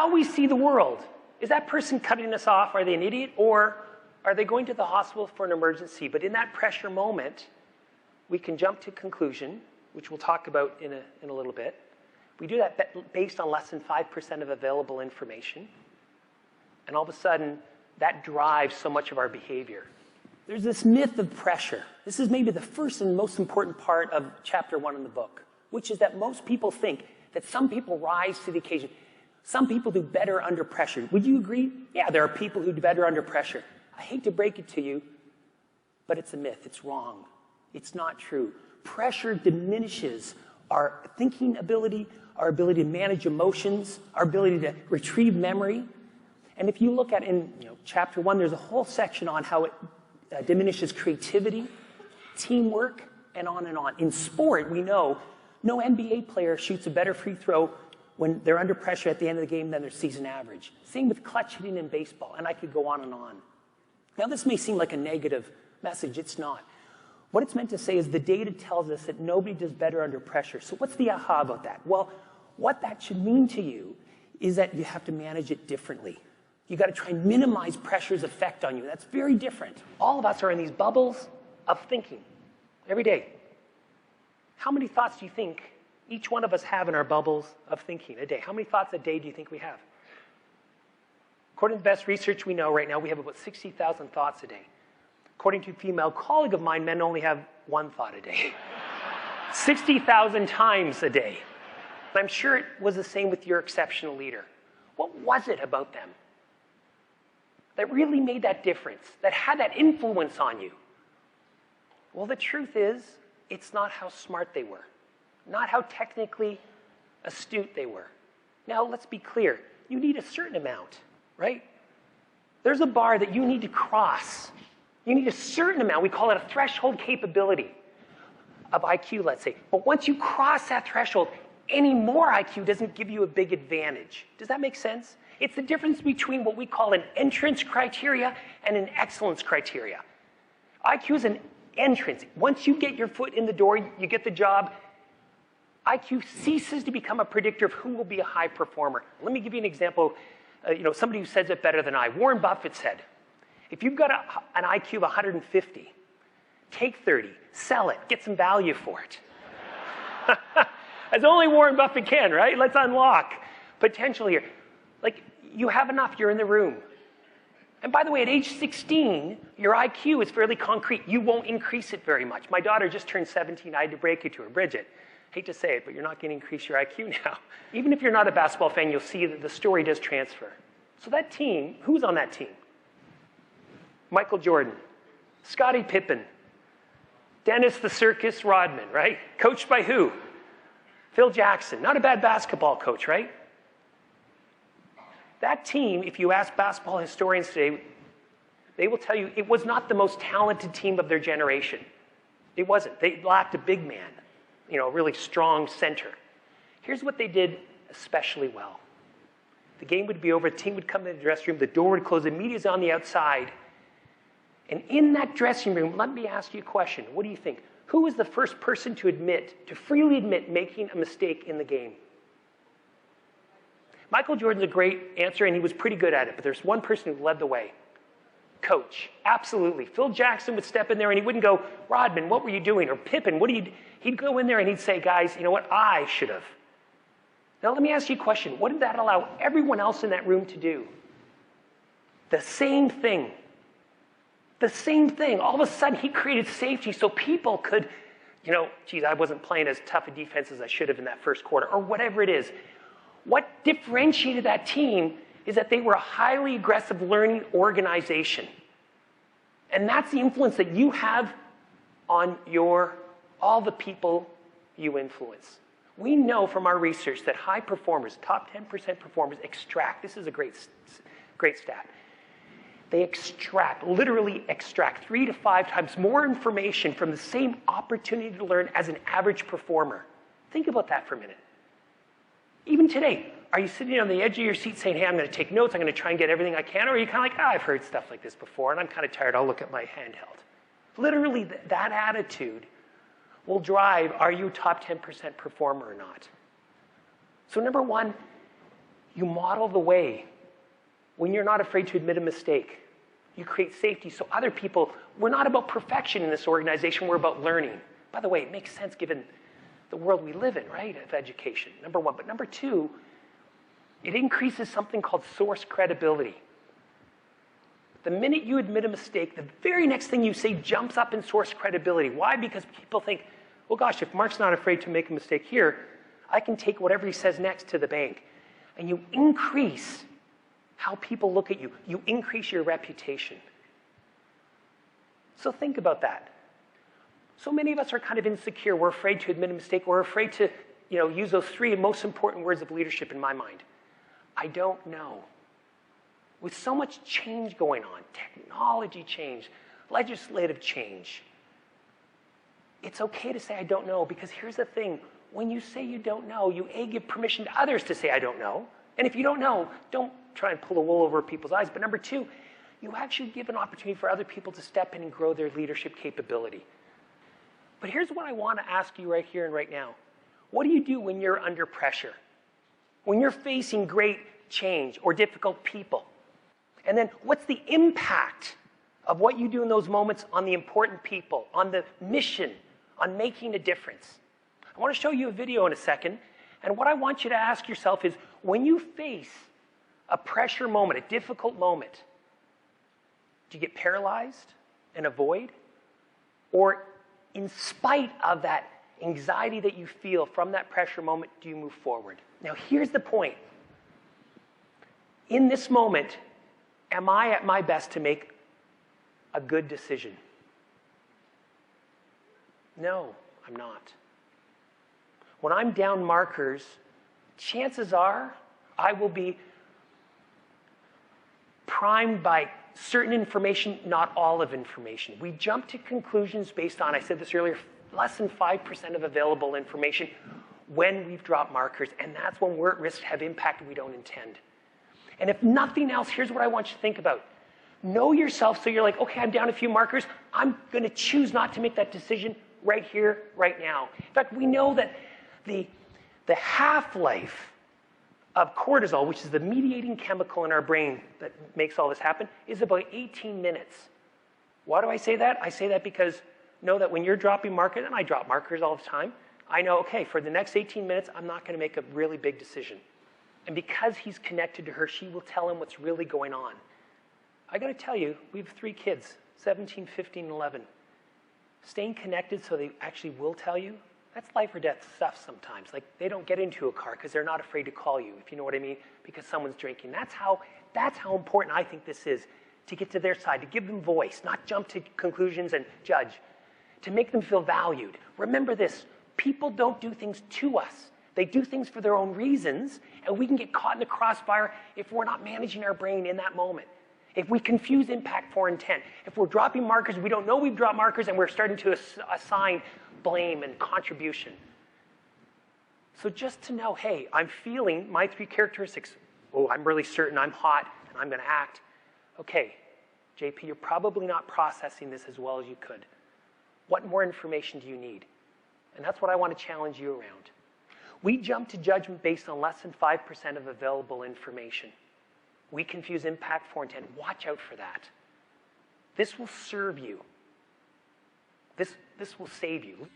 how we see the world. Is that person cutting us off? Are they an idiot? Or are they going to the hospital for an emergency? But in that pressure moment, we can jump to conclusion, which we'll talk about in a little bit. We do that based on less than 5% of available information. And all of a sudden, that drives so much of our behavior. There's this myth of pressure. This is maybe the first and most important part of chapter 1 in the book, which is that most people think that some people rise to the occasion. Some people do better under pressure. Would you agree? Yeah, there are people who do better under pressure. I hate to break it to you, but it's a myth. It's wrong. It's not true. Pressure diminishes our thinking ability, our ability to manage emotions, our ability to retrieve memory. And if you look at in chapter 1, there's a whole section on how it diminishes creativity, teamwork, and on and on. In sport, we know no NBA player shoots a better free throw when they're under pressure at the end of the game than their season average. Same with clutch hitting in baseball, and I could go on and on. Now, this may seem like a negative message. It's not. What it's meant to say is the data tells us that nobody does better under pressure. So what's the aha about that? Well, what that should mean to you is that you have to manage it differently. You got to try and minimize pressure's effect on you. That's very different. All of us are in these bubbles of thinking every day. How many thoughts do you think each one of us have in our bubbles of thinking a day? How many thoughts a day do you think we have? According to the best research we know right now, we have about 60,000 thoughts a day. According to a female colleague of mine, men only have one thought a day. 60,000 times a day. And I'm sure it was the same with your exceptional leader. What was it about them that really made that difference, that had that influence on you? Well, the truth is, it's not how smart they were, not how technically astute they were. Now, let's be clear. You need a certain amount, right? There's a bar that you need to cross. You need a certain amount. We call it a threshold capability of IQ, let's say. But once you cross that threshold, any more IQ doesn't give you a big advantage. Does that make sense? It's the difference between what we call an entrance criteria and an excellence criteria. IQ is an entrance. Once you get your foot in the door, you get the job, IQ ceases to become a predictor of who will be a high performer. Let me give you an example. Somebody who says it better than I. Warren Buffett said, if you've got an IQ of 150, take 30, sell it, get some value for it. As only Warren Buffett can, right? Let's unlock potential here. You have enough, you're in the room. And by the way, at age 16, your IQ is fairly concrete. You won't increase it very much. My daughter just turned 17. I had to break it to her. Bridget, hate to say it, but you're not going to increase your IQ now. Even if you're not a basketball fan, you'll see that the story does transfer. So that team, who's on that team? Michael Jordan, Scottie Pippen, Dennis the Circus Rodman, right? Coached by who? Phil Jackson. Not a bad basketball coach, right? That team, if you ask basketball historians today, they will tell you it was not the most talented team of their generation. It wasn't. They lacked a big man, a really strong center. Here's what they did especially well. The game would be over, the team would come in the dressing room, the door would close, the media's on the outside. And in that dressing room, let me ask you a question. What do you think? Who was the first person to freely admit making a mistake in the game? Michael Jordan's a great answer, and he was pretty good at it, but there's one person who led the way. Coach, absolutely. Phil Jackson would step in there, and he wouldn't go, Rodman, what were you doing? Or Pippen, he'd go in there and he'd say, guys, you know what, I should have. Now let me ask you a question. What did that allow everyone else in that room to do? The same thing. The same thing. All of a sudden, he created safety so people could, I wasn't playing as tough a defense as I should have in that first quarter, or whatever it is. What differentiated that team is that they were a highly aggressive learning organization. And that's the influence that you have on all the people you influence. We know from our research that high performers, top 10% performers, extract. This is a great stat. They literally extract 3 to 5 times more information from the same opportunity to learn as an average performer. Think about that for a minute. Even today, are you sitting on the edge of your seat saying, hey, I'm going to take notes, I'm going to try and get everything I can, or are you kind of like, I've heard stuff like this before, and I'm kind of tired, I'll look at my handheld. Literally, that attitude will drive, are you top 10% performer or not? So number one, You model the way when you're not afraid to admit a mistake. You create safety so other people, we're not about perfection in this organization, we're about learning. By the way, it makes sense given the world we live in, right, of education, number one. But number two, it increases something called source credibility. The minute you admit a mistake, the very next thing you say jumps up in source credibility. Why? Because people think, well, gosh, if Mark's not afraid to make a mistake here, I can take whatever he says next to the bank. And you increase how people look at you. You increase your reputation. So think about that. So many of us are kind of insecure. We're afraid to admit a mistake. We're afraid to, use those three most important words of leadership in my mind. I don't know. With so much change going on, technology change, legislative change, it's okay to say I don't know, because here's the thing. When you say you don't know, you give permission to others to say I don't know. And if you don't know, don't try and pull the wool over people's eyes. But number two, you actually give an opportunity for other people to step in and grow their leadership capability. But here's what I want to ask you right here and right now. What do you do when you're under pressure? When you're facing great change or difficult people? And then what's the impact of what you do in those moments on the important people, on the mission, on making a difference? I want to show you a video in a second. And what I want you to ask yourself is, when you face a pressure moment, a difficult moment, do you get paralyzed and avoid? Or in spite of that anxiety that you feel from that pressure moment, do you move forward? Now, here's the point. In this moment, am I at my best to make a good decision? No, I'm not. When I'm down markers, chances are I will be primed by certain information, not all of information. We jump to conclusions based on, I said this earlier, less than 5% of available information when we've dropped markers, and that's when we're at risk to have impact we don't intend. And if nothing else, here's what I want you to think about. Know yourself, so you're like, okay, I'm down a few markers. I'm going to choose not to make that decision right here, right now. In fact, we know that the half-life of cortisol, which is the mediating chemical in our brain that makes all this happen, is about 18 minutes. Why do I say that? I say that because know that when you're dropping markers, and I drop markers all the time, I know, okay, for the next 18 minutes, I'm not going to make a really big decision. And because he's connected to her, she will tell him what's really going on. I got to tell you, we have 3 kids, 17, 15, 11. Staying connected so they actually will tell you, that's life or death stuff sometimes. Like, they don't get into a car because they're not afraid to call you, if you know what I mean, because someone's drinking. That's how important I think this is, to get to their side, to give them voice, not jump to conclusions and judge, to make them feel valued. Remember this, people don't do things to us. They do things for their own reasons, and we can get caught in the crossfire if we're not managing our brain in that moment. If we confuse impact for intent, if we're dropping markers, we don't know we've dropped markers, and we're starting to assign blame and contribution. So just to know, hey, I'm feeling my 3 characteristics. Oh, I'm really certain I'm hot, and I'm going to act. Okay, JP, you're probably not processing this as well as you could. What more information do you need? And that's what I want to challenge you around. We jump to judgment based on less than 5% of available information. We confuse impact for intent. Watch out for that. This will serve you. This will save you.